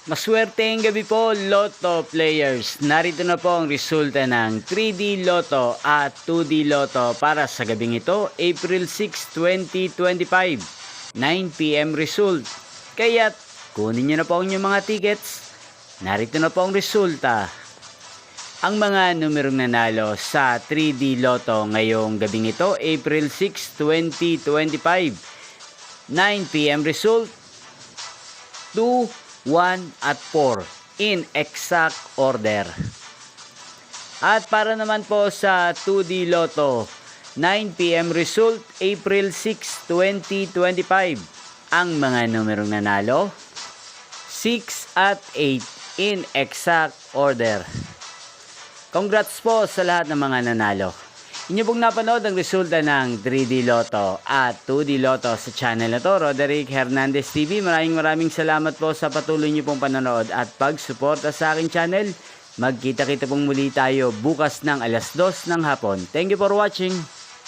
Maswerteng gabi po, Lotto players. Narito na po ang resulta ng 3D Lotto at 2D Lotto para sa gabing ito, April 6, 2025, 9 PM result. Kaya't kunin nyo na po ang inyong mga tickets. Narito na po ang resulta. Ang mga numerong nanalo sa 3D Lotto ngayong gabing ito, April 6, 2025, 9 PM result, 2, 1 at 4 in exact order. At para naman po sa 2D Lotto, 9 PM result, April 6, 2025. Ang mga numerong nanalo, 6 at 8 in exact order. Congrats po sa lahat ng mga nanalo. Inyo pong napanood ang resulta ng 3D Lotto at 2D Lotto sa channel na to, Roderick Hernandez TV. Maraming salamat po sa patuloy niyo pong panonood at pagsuporta sa aking channel. Magkita-kita pong muli tayo bukas ng alas 2 ng hapon. Thank you for watching.